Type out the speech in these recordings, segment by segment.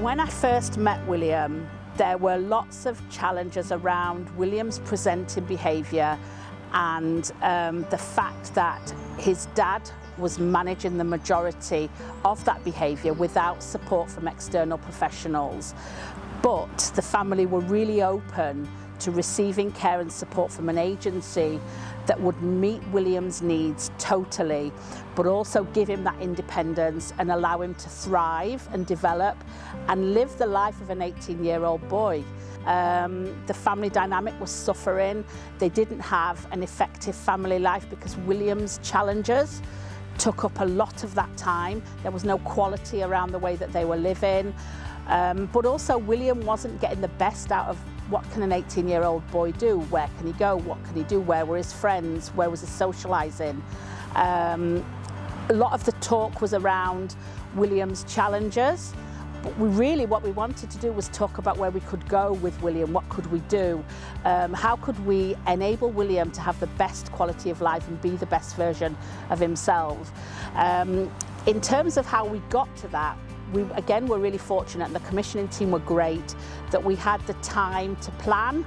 When I first met William, there were lots of challenges around William's presenting behaviour and the fact that his dad was managing the majority of that behaviour without support from external professionals. But the family were really open to receiving care and support from an agency that would meet William's needs totally, but also give him that independence and allow him to thrive and develop and live the life of an 18-year-old boy. The family dynamic was suffering. They didn't have an effective family life because William's challenges took up a lot of that time. There was no quality around the way that they were living. But also William wasn't getting the best out of what can an 18-year-old boy do? Where can he go? What can he do? Where were his friends? Where was his socialising? A lot of the talk was around William's challenges, but what we wanted to do was talk about where we could go with William. What could we do? How could we enable William to have the best quality of life and be the best version of himself? In terms of how we got to that, we again were really fortunate, and the commissioning team were great, that we had the time to plan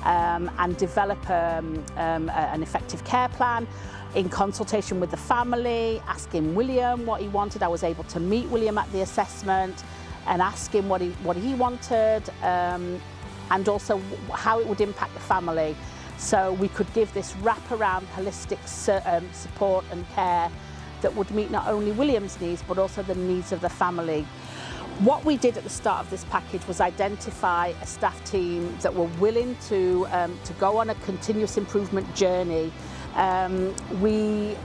and develop an effective care plan in consultation with the family, asking William what he wanted. I was able to meet William at the assessment and ask him what he wanted and also how it would impact the family, so we could give this wraparound holistic support and care that would meet not only William's needs but also the needs of the family. What we did at the start of this package was identify a staff team that were willing to go on a continuous improvement journey. We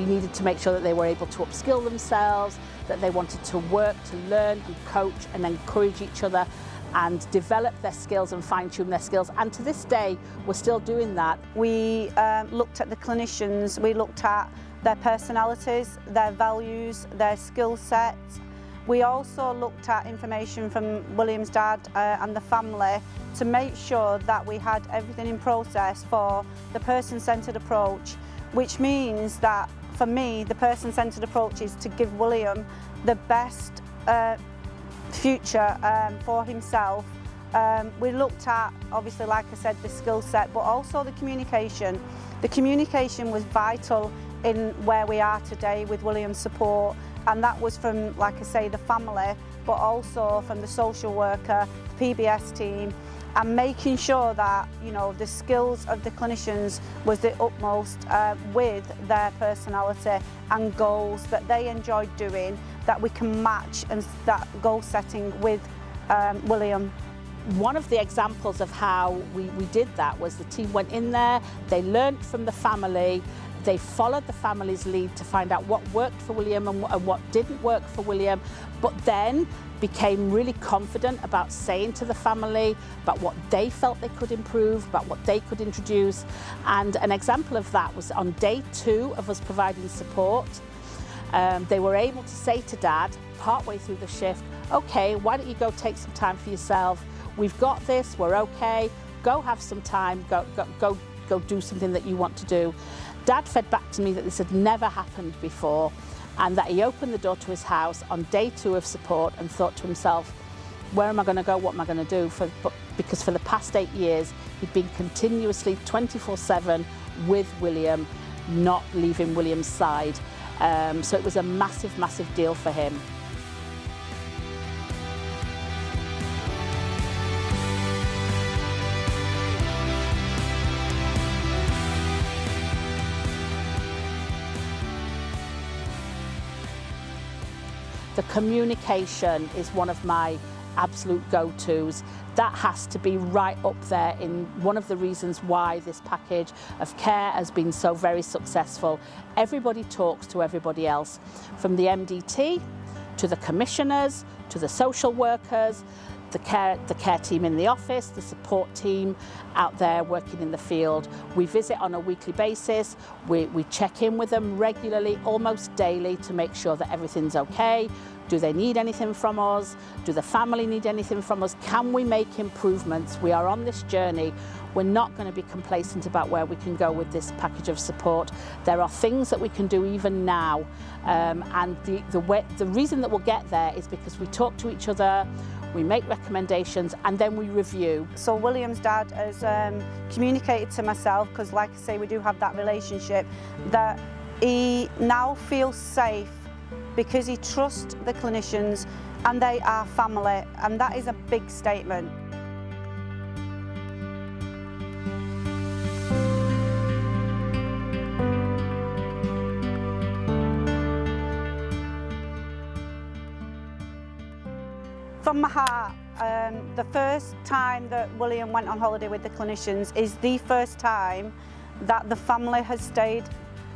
needed to make sure that they were able to upskill themselves, that they wanted to work, to learn and coach and encourage each other and develop their skills and fine-tune their skills. And to this day, we're still doing that. We looked at the clinicians, we looked at their personalities, their values, their skill sets. We also looked at information from William's dad and the family to make sure that we had everything in process for the person-centred approach, which means that for me, the person-centred approach is to give William the best future for himself. We looked at, obviously, like I said, the skill set, but also the communication. The communication was vital in where we are today with William's support, and that was from, like I say, the family, but also from the social worker, the PBS team, and making sure that, you know, the skills of the clinicians was the utmost with their personality and goals that they enjoyed doing, that we can match and that goal setting with William. One of the examples of how we did that was the team went in there, they learnt from the family, they followed the family's lead to find out what worked for William and what didn't work for William, but then became really confident about saying to the family about what they felt they could improve, about what they could introduce. And an example of that was on day 2 of us providing support. They were able to say to Dad, partway through the shift, okay, why don't you go take some time for yourself? We've got this, we're okay, go have some time, go do something that you want to do. Dad fed back to me that this had never happened before, and that he opened the door to his house on day 2 of support and thought to himself, where am I going to go, what am I going to do? Because for the past 8 years, he'd been continuously 24/7 with William, not leaving William's side. So it was a massive, massive deal for him. The communication is one of my absolute go-tos. That has to be right up there in one of the reasons why this package of care has been so very successful. Everybody talks to everybody else, from the MDT to the commissioners to the social workers. the care team in the office, the support team out there working in the field. We visit on a weekly basis. We check in with them regularly, almost daily, to make sure that everything's okay. Do they need anything from us? Do the family need anything from us? Can we make improvements? We are on this journey. We're not going to be complacent about where we can go with this package of support. There are things that we can do even now, and the reason that we'll get there is because we talk to each other, we make recommendations, and then we review. So William's dad has communicated to myself, because like I say, we do have that relationship, that he now feels safe because he trusts the clinicians and they are family, and that is a big statement. From my heart, the first time that William went on holiday with the clinicians is the first time that the family has stayed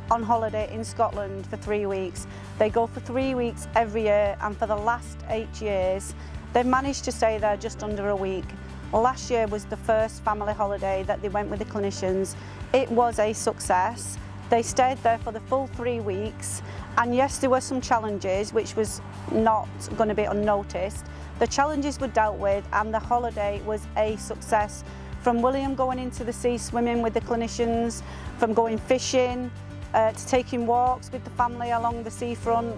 on holiday in Scotland for 3 weeks. They go for 3 weeks every year, and for the last 8 years they've managed to stay there just under a week. Last year was the first family holiday that they went with the clinicians. It was a success. They stayed there for the full 3 weeks, and yes, there were some challenges which was not going to be unnoticed. The challenges were dealt with and the holiday was a success. From William going into the sea swimming with the clinicians, from going fishing, to taking walks with the family along the seafront,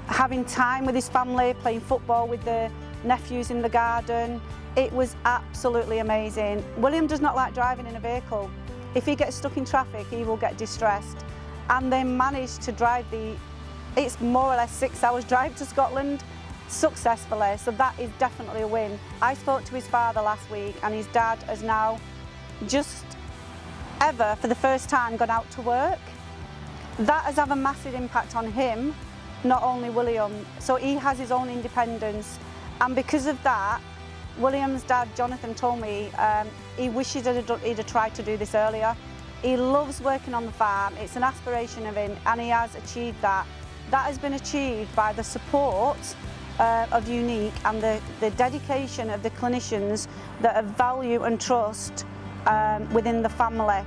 having time with his family, playing football with the nephews in the garden. It was absolutely amazing. William does not like driving in a vehicle. If he gets stuck in traffic, he will get distressed. And they managed to drive it's more or less 6 hours drive to Scotland successfully, so that is definitely a win. I spoke to his father last week, and his dad has now just for the first time gone out to work. That has had a massive impact on him, not only William. So he has his own independence, and because of that, William's dad Jonathan told me he wishes he'd have tried to do this earlier. He loves working on the farm. It's an aspiration of him, and he has achieved that. That has been achieved by the support of Unique and the dedication of the clinicians that have value and trust within the family.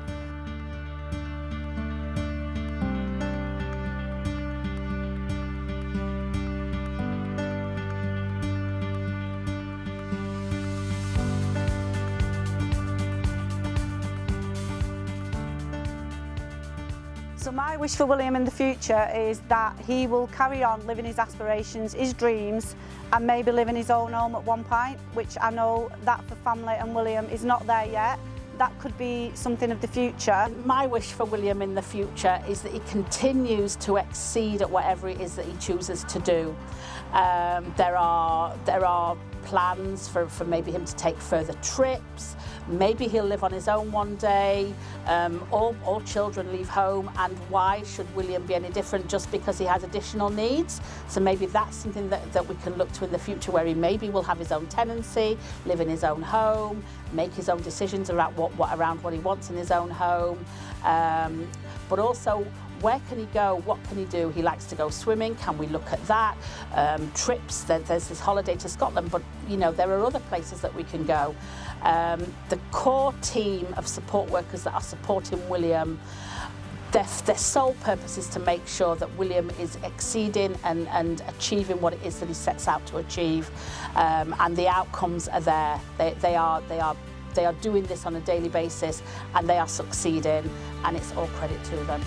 So my wish for William in the future is that he will carry on living his aspirations, his dreams, and maybe live in his own home at one point, which I know that for family and William is not there yet. That could be something of the future. My wish for William in the future is that he continues to exceed at whatever it is that he chooses to do. There are plans for maybe him to take further trips. Maybe he'll live on his own one day. All children leave home, and why should William be any different just because he has additional needs? So maybe that's something that we can look to in the future, where he maybe will have his own tenancy, live in his own home, make his own decisions around what he wants in his own home. But also, where can he go? What can he do? He likes to go swimming. Can we look at that? Trips, there's this holiday to Scotland, but you know, there are other places that we can go. The core team of support workers that are supporting William, their sole purpose is to make sure that William is exceeding and achieving what it is that he sets out to achieve, and the outcomes are there. They are doing this on a daily basis, and they are succeeding, and it's all credit to them.